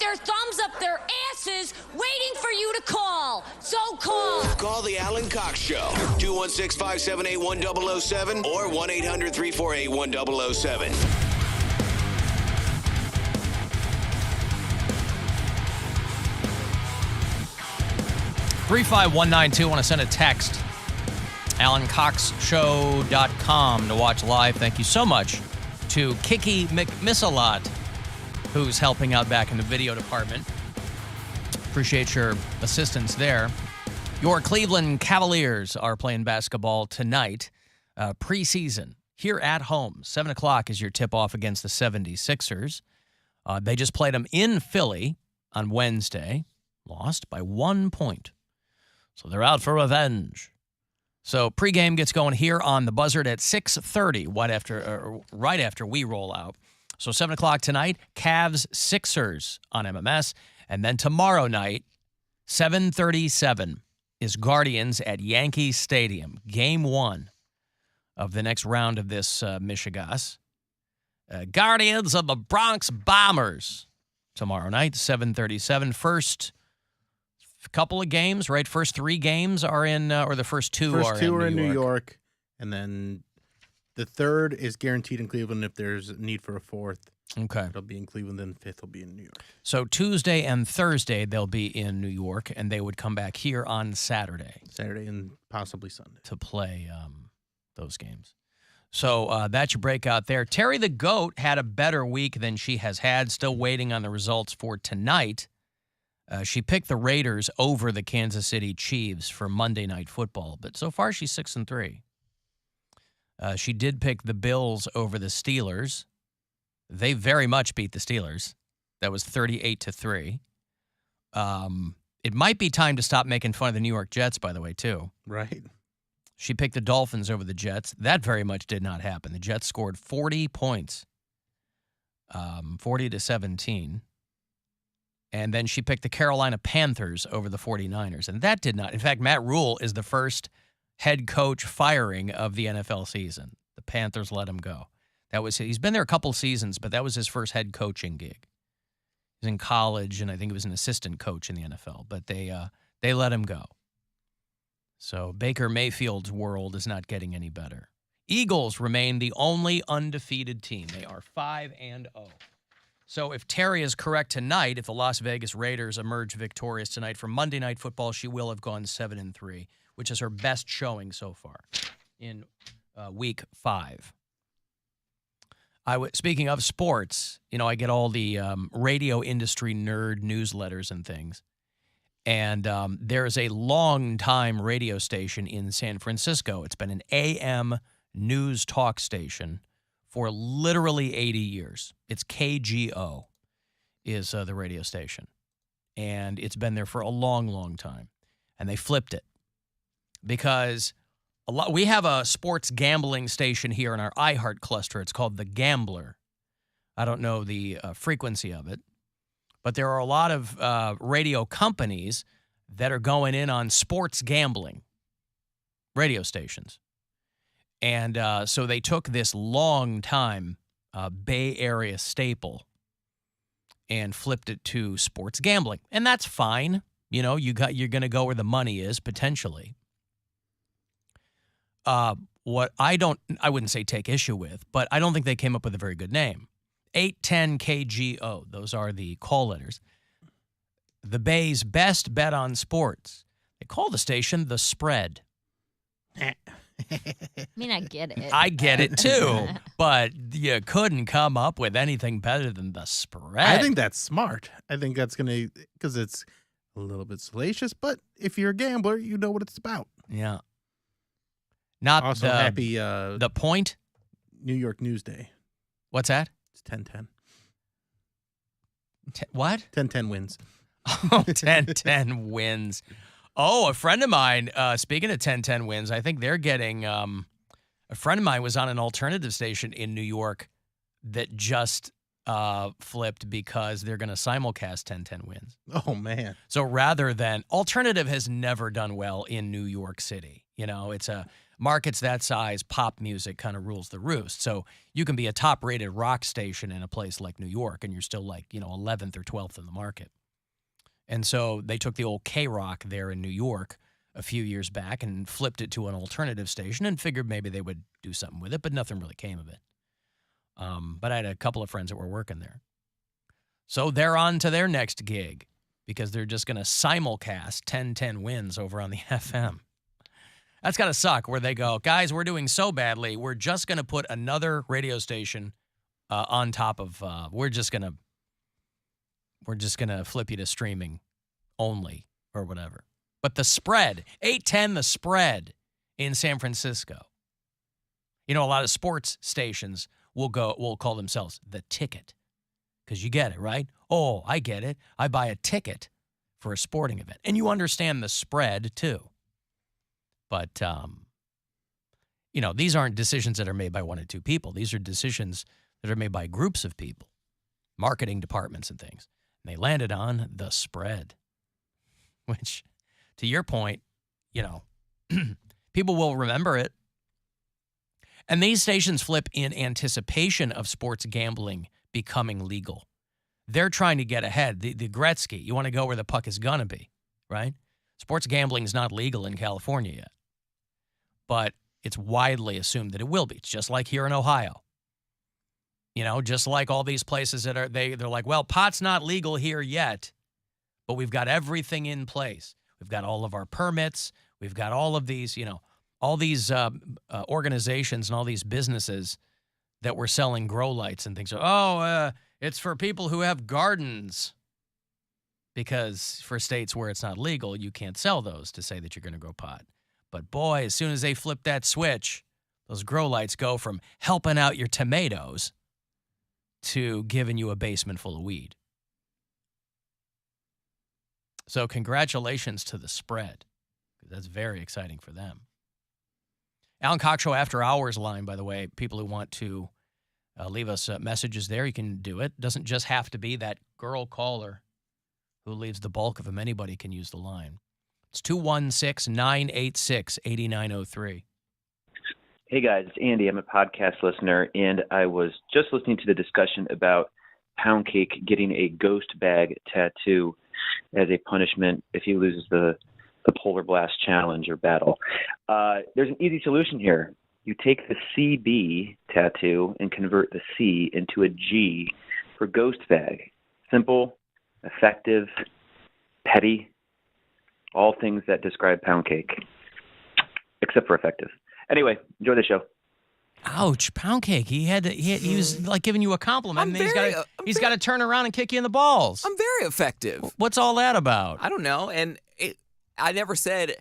their thumbs up their asses waiting for you to call. So call. Call the Alan Cox Show. 216-578-1007 or 1-800-348-1007. 35192. Want to send a text. AlanCoxShow.com to watch live. Thank you so much to Kiki McMissalot, who's helping out back in the video department. Appreciate your assistance there. Your Cleveland Cavaliers are playing basketball tonight, preseason, here at home. 7 o'clock is your tip-off against the 76ers. They just played them in Philly on Wednesday, lost by 1 point. So they're out for revenge. So pregame gets going here on the Buzzard at 6:30, right after we roll out. So 7 o'clock tonight, Cavs-Sixers on MMS. And then tomorrow night, 7:37, is Guardians at Yankee Stadium. Game 1 of the next round of this Michigas. Guardians of the Bronx Bombers tomorrow night, 7:37. First couple of games, right? First 3 games are in, or the first 2 are in New York. First 2 are in New York, and then the third is guaranteed in Cleveland if there's a need for a fourth. Okay. It'll be in Cleveland, then fifth will be in New York. So Tuesday and Thursday, they'll be in New York, and they would come back here on Saturday. Saturday and possibly Sunday. To play those games. So that's your breakout there. Terry the Goat had a better week than she has had. Still waiting on the results for tonight. She picked the Raiders over the Kansas City Chiefs for Monday Night Football, but so far she's 6-3. She did pick the Bills over the Steelers. They very much beat the Steelers. That was 38-3. It might be time to stop making fun of the New York Jets, by the way, too. Right. She picked the Dolphins over the Jets. That very much did not happen. The Jets scored 40 points, 40-17. And then she picked the Carolina Panthers over the 49ers. And that did not. In fact, Matt Rule is the first head coach firing of the NFL season. The Panthers let him go. He's been there a couple seasons, but that was his first head coaching gig. He was in college, and I think he was an assistant coach in the NFL. But they let him go. So Baker Mayfield's world is not getting any better. Eagles remain the only undefeated team. They are 5-0. So if Terry is correct tonight, if the Las Vegas Raiders emerge victorious tonight for Monday Night Football, she will have gone 7-3, which is her best showing so far in week 5. Speaking of sports, I get all the radio industry nerd newsletters and things. And there is a long-time radio station in San Francisco. It's been an AM news talk station for literally 80 years. It's KGO is the radio station. And it's been there for a long, long time. And they flipped it because we have a sports gambling station here in our iHeart cluster. It's called The Gambler. I don't know the frequency of it. But there are a lot of radio companies that are going in on sports gambling radio stations. And so they took this long-time Bay Area staple and flipped it to sports gambling. And that's fine. You're going to go where the money is, potentially. What I wouldn't say take issue with, but I don't think they came up with a very good name. 810 KGO. Those are the call letters. The Bay's best bet on sports. They call the station The Spread. I mean, I get it. I get it, too. But you couldn't come up with anything better than The Spread. I think that's smart. I think that's going to, because it's a little bit salacious, but if you're a gambler, you know what it's about. Yeah. Not also happy the point? New York News Day. What's that? It's 10-10. What? 10-10 wins. Oh, 10-10 wins. Oh, a friend of mine, speaking of 10-10 wins, I think they're getting, a friend of mine was on an alternative station in New York that just flipped because they're going to simulcast 10-10 wins. Oh, man. So rather than, alternative has never done well in New York City. It's markets that size, pop music kind of rules the roost. So you can be a top-rated rock station in a place like New York, and you're still 11th or 12th in the market. And so they took the old K-Rock there in New York a few years back and flipped it to an alternative station and figured maybe they would do something with it, but nothing really came of it. But I had a couple of friends that were working there. So they're on to their next gig because they're just going to simulcast 1010 Wins over on the FM. That's got to suck where they go, guys, we're doing so badly, we're just going to put another radio station on top of, we're just going to flip you to streaming only or whatever. But the spread, 810 The Spread in San Francisco. A lot of sports stations will call themselves The Ticket because you get it, right? Oh, I get it. I buy a ticket for a sporting event. And you understand the spread too. But, these aren't decisions that are made by one or two people. These are decisions that are made by groups of people, marketing departments and things. And they landed on The Spread, which, to your point, people will remember it. And these stations flip in anticipation of sports gambling becoming legal. They're trying to get ahead. The Gretzky, you want to go where the puck is going to be, right? Sports gambling is not legal in California yet. But it's widely assumed that it will be. It's just like here in Ohio. Just like all these places that they're like, well, pot's not legal here yet, but we've got everything in place. We've got all of our permits. We've got all of these, all these organizations and all these businesses that were selling grow lights and things. It's for people who have gardens. Because for states where it's not legal, you can't sell those to say that you're going to grow pot. But boy, as soon as they flip that switch, those grow lights go from helping out your tomatoes to giving you a basement full of weed. So congratulations to The Spread. That's very exciting for them. Alan Cox Show After Hours line, by the way, people who want to leave us messages there, you can do it. Doesn't just have to be that girl caller who leaves the bulk of them. Anybody can use the line. It's 216-986-8903. Hey, guys. It's Andy. I'm a podcast listener, and I was just listening to the discussion about Poundcake getting a ghost bag tattoo as a punishment if he loses the Polar Blast Challenge or battle. There's an easy solution here. You take the CB tattoo and convert the C into a G for ghost bag. Simple, effective, petty, all things that describe Poundcake, except for effective. Anyway, enjoy the show. Ouch, Poundcake. He was like giving you a compliment. He's got to turn around and kick you in the balls. I'm very effective. What's all that about? I don't know. And I never said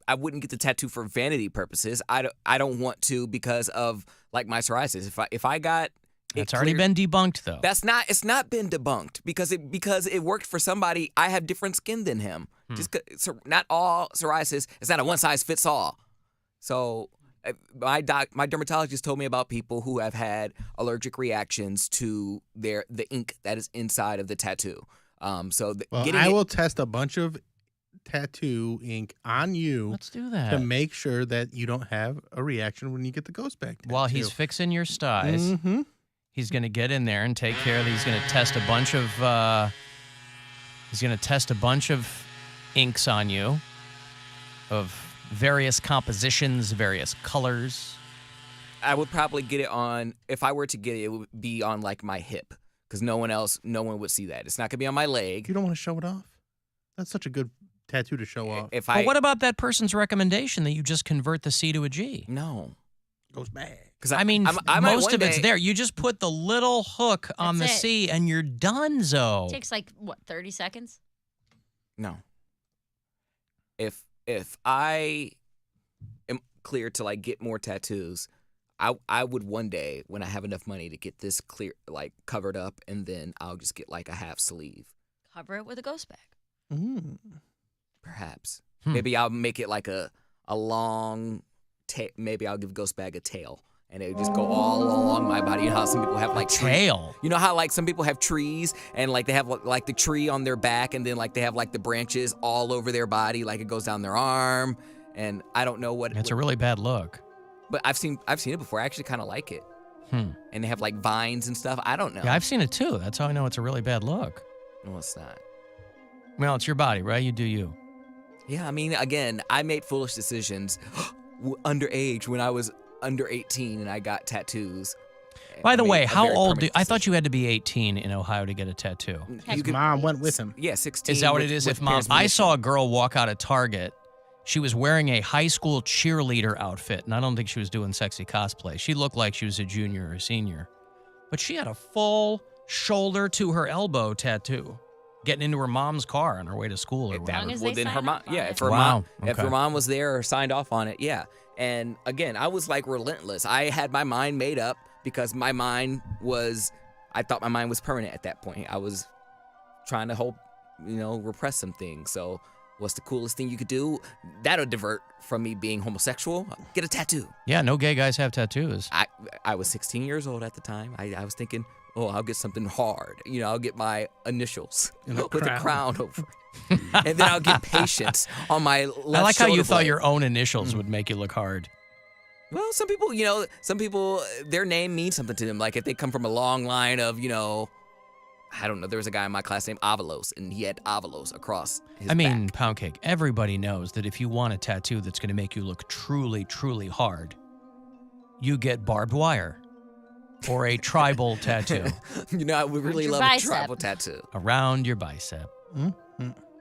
I wouldn't get the tattoo for vanity purposes. I don't want to because of like my psoriasis. If I got It's already been debunked, though. It's not been debunked because it worked for somebody. I have different skin than him. Not all psoriasis. It's not a one size fits all. So my dermatologist told me about people who have had allergic reactions to the ink that is inside of the tattoo. I will test a bunch of tattoo ink on you. Let's do that to make sure that you don't have a reaction when you get the ghost bag tattoo. While he's fixing your styes. Mm-hmm. He's going to get in there and take care of these. He's going to test a bunch of inks on you of various compositions, various colors. I would probably get it on, if I were to get it, it would be on like my hip because no one would see that. It's not going to be on my leg. You don't want to show it off? That's such a good tattoo to show off. But what about that person's recommendation that you just convert the C to a G? No. Ghost bag. Most of it's there. You just put the little hook on the C and you're done, Zo. It takes 30 seconds? No. If I am clear to get more tattoos, I would one day when I have enough money to get this clear covered up, and then I'll just get a half sleeve. Cover it with a ghost bag. Mm. Perhaps. Maybe I'll make it a long maybe I'll give ghost bag a tail. And it would just go all along my body. You know how some people have tail. You know how some people have trees and they have the tree on their back, and then they have the branches all over their body, it goes down their arm, and I don't know what. It's a really bad look. But I've seen it before. I actually kind of like it. And they have like vines and stuff. I don't know. Yeah, I've seen it too. That's how I know it's a really bad look. No, it's not. Well, it's your body, right? You do you. Yeah, I mean, again, I made foolish decisions underage when I was under 18 and I got tattoos. By the way, how old do I thought you had to be 18 in Ohio to get a tattoo. His mom went with him. Yeah, 16. Is that what it is? If mom, I saw a girl walk out of Target. She was wearing a high school cheerleader outfit, and I don't think she was doing sexy cosplay. She looked like she was a junior or a senior. But she had a full shoulder to her elbow tattoo, getting into her mom's car on her way to school or whatever. as they then her sign mom, off on yeah, it. if her Wow, mom, if okay. her mom was there or signed off on it, yeah. And again, I was like relentless. I had my mind made up because I thought my mind was permanent at that point. I was trying to repress some things. So what's the coolest thing you could do? That'll divert from me being homosexual. Get a tattoo. Yeah, no gay guys have tattoos. I was 16 years old at the time. I was thinking, I'll get something hard. I'll get my initials with a crown over it. And then I'll get patience on my left I like how you shoulder thought blade. your own initials would make you look hard. Well, some people, their name means something to them. Like if they come from a long line of, I don't know. There was a guy in my class named Avalos, and he had Avalos across his back. Poundcake, everybody knows that if you want a tattoo that's going to make you look truly, truly hard, you get barbed wire or a tribal tattoo I would really your love bicep. a tribal tattoo. around your bicep.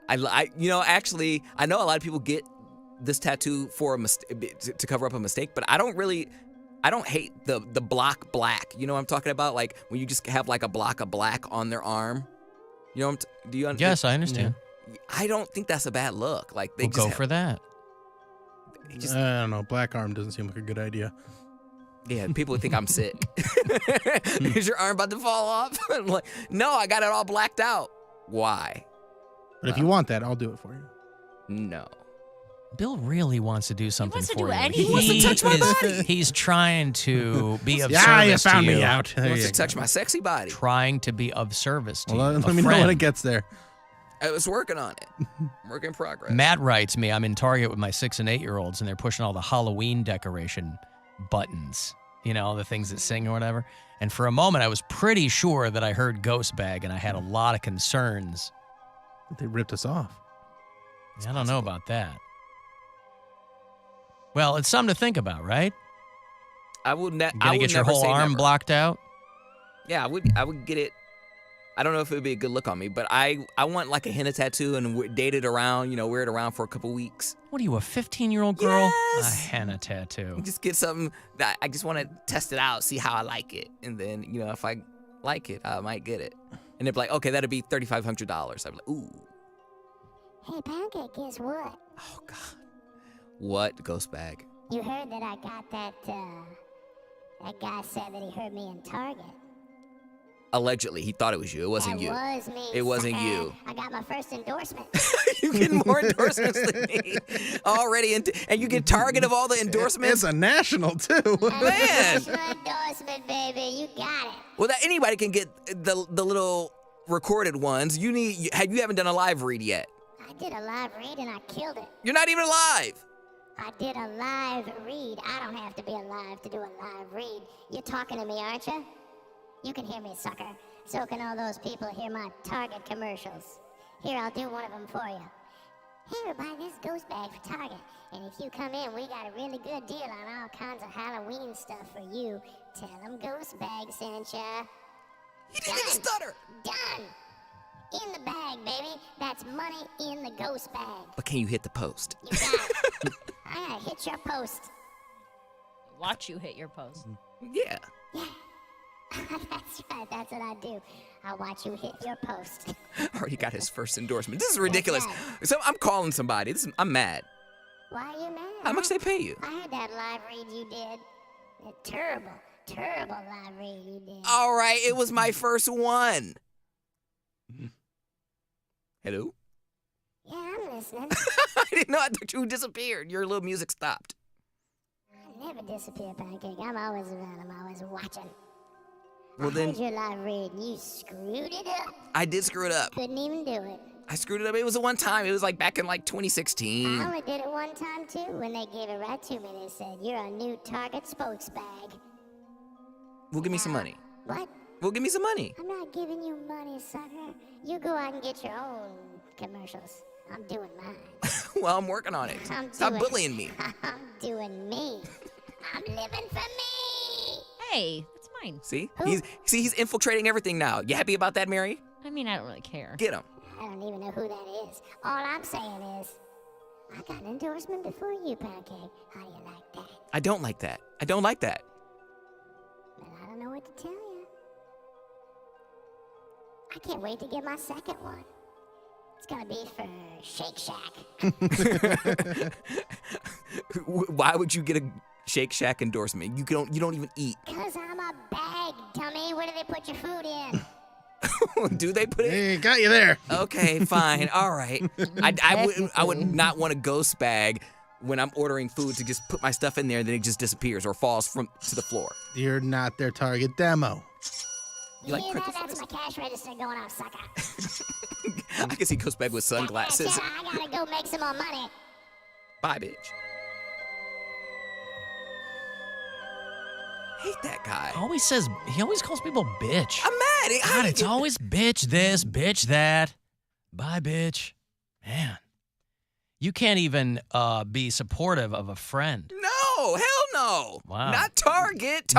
Actually, I know a lot of people get this tattoo for a to cover up a mistake, but I don't hate the block black. You know what I'm talking about? Like when you just have like a block of black on their arm. Do you understand? Yes, I understand. I don't think that's a bad look. Like they We'll go for that. I don't know. Black arm doesn't seem like a good idea. Yeah, people would think I'm sick. Is your arm about to fall off? I'm like, no, I got it all blacked out. Why? But if you want that, I'll do it for you. No. Bill really wants to do something wants to for do you. anything. He wants to touch my body. He's trying to be of You service found to you. me out. He There wants you to go. touch my sexy body. Trying to be of service to Well, you. let a me know when friend. it gets there. I was working on it. Work in progress. Matt writes me, I'm in Target with my 6 and 8-year-olds, and they're pushing all the Halloween decoration buttons, the things that sing or whatever. And for a moment, I was pretty sure that I heard Ghost Bag, and I had a lot of concerns. They ripped us off. I don't know about that. Well, it's something to think about, right? I would You never gonna get your whole say arm never. blocked out? Yeah, I would get it. I don't know if it would be a good look on me, but I want like a henna tattoo and date it around, wear it around for a couple weeks. What are you, a 15-year-old girl? Yes. A henna tattoo. Just get something that I just want to test it out, see how I like it, and then if I like it, I might get it. And they'd be like, okay, that'd be $3,500. I'd be like, ooh. Hey, Poundcake, guess what? Oh God. What ghost bag? You heard that I got that guy said that he heard me in Target. Allegedly, he thought it was you. It wasn't you. That was me. It wasn't sucker. you. I got my first endorsement. You get more endorsements than me already, and you get Target of all the endorsements. It's a national, too. Man. National endorsement, baby. You got it. Well, that anybody can get the little recorded ones. You haven't done a live read yet. I did a live read and I killed it. You're not even alive. I did a live read. I don't have to be alive to do a live read. You're talking to me, aren't you? You can hear me, sucker. So can all those people hear my Target commercials. Here, I'll do one of them for you. Hey, everybody, this is Ghost Bag for Target. And if you come in, we got a really good deal on all kinds of Halloween stuff for you. Tell them Ghost Bag sent ya. You didn't even stutter. Done. In the bag, baby. That's money in the ghost bag. But can you hit the post? You got it. I gotta hit your post. Watch you hit your post. Yeah. Yeah. That's right. That's what I do. I watch you hit your post. Already got his first endorsement. This is ridiculous. So I'm calling somebody. I'm mad. Why are you mad? How much they pay you? I heard that live read you did. A terrible live read you did. All right, it was my first one. Hello? Yeah, I'm listening. I didn't know. I thought you disappeared. Your little music stopped. I never disappear, Pancake. I'm always around. I'm always watching. Well, I then heard your live read and you screwed it up. I did screw it up. Couldn't even do it. I screwed it up. It was a one time. It was like back in like 2016. I only did it one time too. When they gave it right to me, they said, "You're a new Target spokes bag." Well, give me some money. What? Well, give me some money. I'm not giving you money, sucker. You go out and get your own commercials. I'm doing mine. Well, I'm working on it. Stop bullying me. I'm doing me. I'm living for me. Hey, that's mine. See? Who? He's infiltrating everything now. You happy about that, Mary? I mean, I don't really care. Get him. I don't even know who that is. All I'm saying is, I got an endorsement before you, Poundcake. How do you like that? I don't like that. I don't like that. Well, I don't know what to tell you. I can't wait to get my second one. It's gonna be for Shake Shack. Why would you get a Shake Shack endorsement? You don't even eat. Cause I'm a bag, dummy. Where do they put your food in? Do they put it? Hey, got you there. Okay, fine. All right. I would not want a ghost bag when I'm ordering food to just put my stuff in there and then it just disappears or falls to the floor. You're not their target demo. You like hear crinkle that? That's my cash register going off, sucker. I guess he goes back with sunglasses. I gotta go make some more money. Bye, bitch. Hate that guy. He always calls people bitch. I'm mad. God, it's always bitch this, bitch that. Bye, bitch. Man, you can't even be supportive of a friend. No, hell no. Wow. Not Target.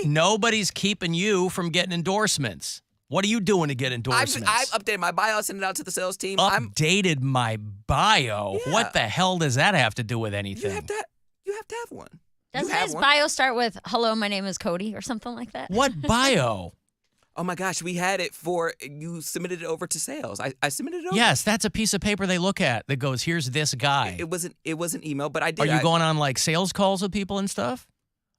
Nobody's keeping you from getting endorsements. What are you doing to get endorsements? I've updated my bio, sent it out to the sales team. Updated my bio? Yeah. What the hell does that have to do with anything? You have to have one. Doesn't his bio start with, "Hello, my name is Cody," or something like that? What bio? Oh my gosh, we had it you submitted it over to sales. I submitted it over. Yes, that's a piece of paper they look at that goes, here's this guy. It wasn't email, but I did. Are you going on like sales calls with people and stuff?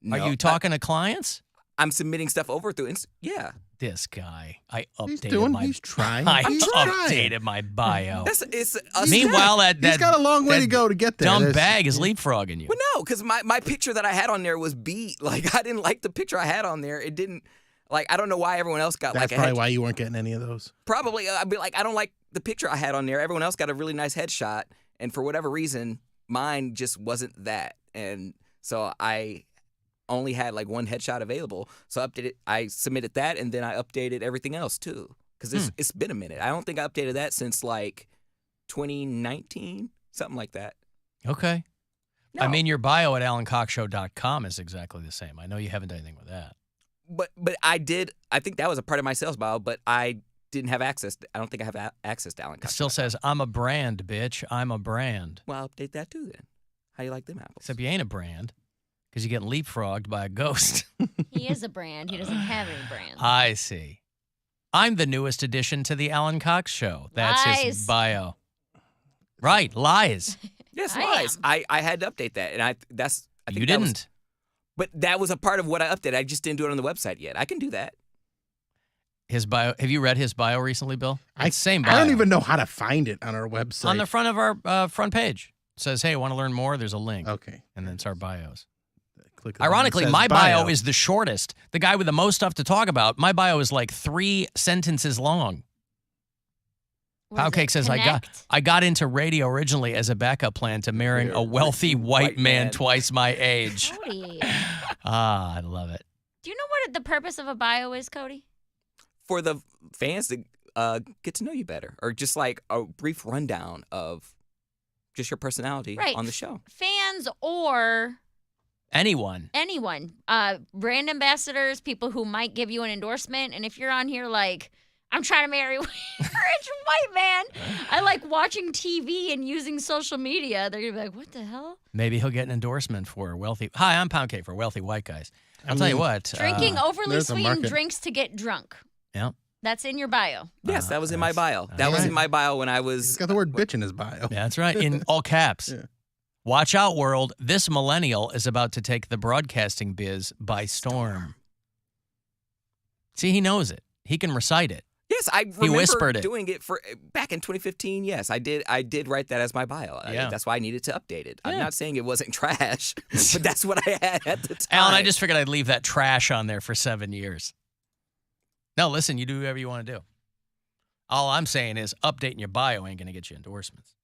No, Are you talking to clients? I'm submitting stuff over through yeah. This guy, I updated He's trying. I He's trying. updated my bio. It's Meanwhile, that He's got a long way to go to get there. Dumb bag is leapfrogging you. Well, no, because my picture that I had on there was beat. Like, I didn't like the picture I had on there. It didn't, like, I don't know why everyone else got That's like a probably why you weren't getting any of those. Probably. I'd be like, I don't like the picture I had on there. Everyone else got a really nice headshot. And for whatever reason, mine just wasn't that. And so I only had like one headshot available. So I submitted that, and then I updated everything else too. Because it's been a minute. I don't think I updated that since like 2019, something like that. Okay. No. I mean, your bio at alancoxshow.com is exactly the same. I know you haven't done anything with that. But I did. I think that was a part of my sales bio, but I didn't have access. I don't think I have access to Alan Cox. It still says, I'm a brand, bitch. I'm a brand. Well, I'll update that too then. How do you like them apples? Except you ain't a brand because you get leapfrogged by a ghost. He is a brand. He doesn't have any brands. I see. I'm the newest addition to the Alan Cox Show. That's his bio. Right, lies. Yes, lies. I had to update that, and I think you didn't. But that was a part of what I updated. I just didn't do it on the website yet. I can do that. His bio. Have you read his bio recently, Bill? Same bio. I don't even know how to find it on our website. On the front of our front page. It says, hey, want to learn more? There's a link. Okay. And then it's our bios. Click Ironically, it says my bio is the shortest. The guy with the most stuff to talk about, my bio is like 3 sentences long. Poundcake says, I got into radio originally as a backup plan to marrying a wealthy white man twice my age. Cody. I love it. Do you know what the purpose of a bio is, Cody? For the fans to get to know you better, or just like a brief rundown of just your personality on the show. Fans or anyone. Brand ambassadors, people who might give you an endorsement. And if you're on here like, I'm trying to marry a rich white man, I like watching TV and using social media, they're going to be like, what the hell? Maybe he'll get an endorsement for wealthy. Hi, I'm Poundcake for wealthy white guys. I'll tell you what. Drinking overly sweetened drinks to get drunk. Yeah. That's in your bio. Yes, that was in my bio. That was in my bio when I was... He's got the word bitch in his bio. Yeah, that's right. In all caps. Yeah. Watch out, world. This millennial is about to take the broadcasting biz by storm. See, he knows it. He can recite it. Yes, I remember whispered it. doing it for back in 2015. Yes, I did write that as my bio. Yeah. That's why I needed to update it. I'm not saying it wasn't trash, but that's what I had at the time. Alan, I just figured I'd leave that trash on there for 7 years. No, listen, you do whatever you want to do. All I'm saying is updating your bio ain't going to get you endorsements.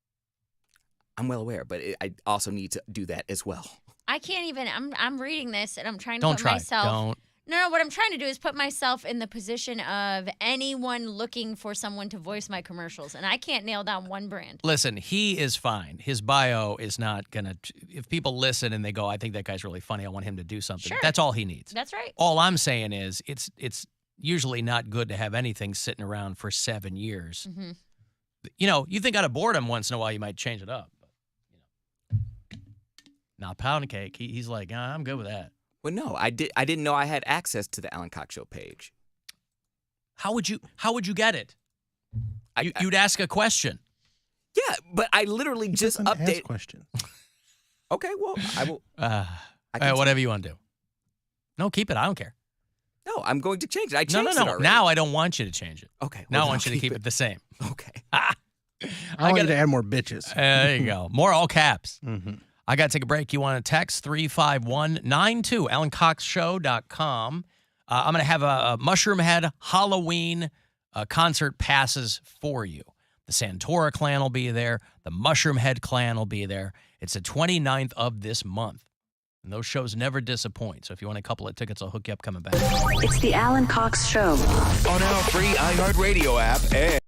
I'm well aware, but I also need to do that as well. I can't even. I'm reading this and I'm trying to Don't put try. myself. Don't. No, what I'm trying to do is put myself in the position of anyone looking for someone to voice my commercials, and I can't nail down one brand. Listen, he is fine. His bio is not going to, if people listen and they go, I think that guy's really funny, I want him to do something. Sure. That's all he needs. That's right. All I'm saying is it's usually not good to have anything sitting around for 7 years. Mm-hmm. You know, you think out of boredom once in a while you might change it up. But, you know, not Poundcake. He's like, I'm good with that. Well, no, I didn't know I had access to the Alan Cox Show page. How would you get it? You'd ask a question. Yeah, but I literally just updated. Question. Okay, well, I will. Whatever you want to do. No, keep it. I don't care. No, I'm going to change it. I changed it No. already. Now I don't want you to change it. Okay. Now well, I want you to keep it the same. Okay. I want you to add more bitches. There you go. More all caps. Mm-hmm. I got to take a break. You want to text 35192, AlanCoxShow.com. I'm going to have a Mushroom Head Halloween concert passes for you. The Santora clan will be there. The Mushroom Head clan will be there. It's the 29th of this month. And those shows never disappoint. So if you want a couple of tickets, I'll hook you up coming back. It's the Alan Cox Show. On our free iHeartRadio app and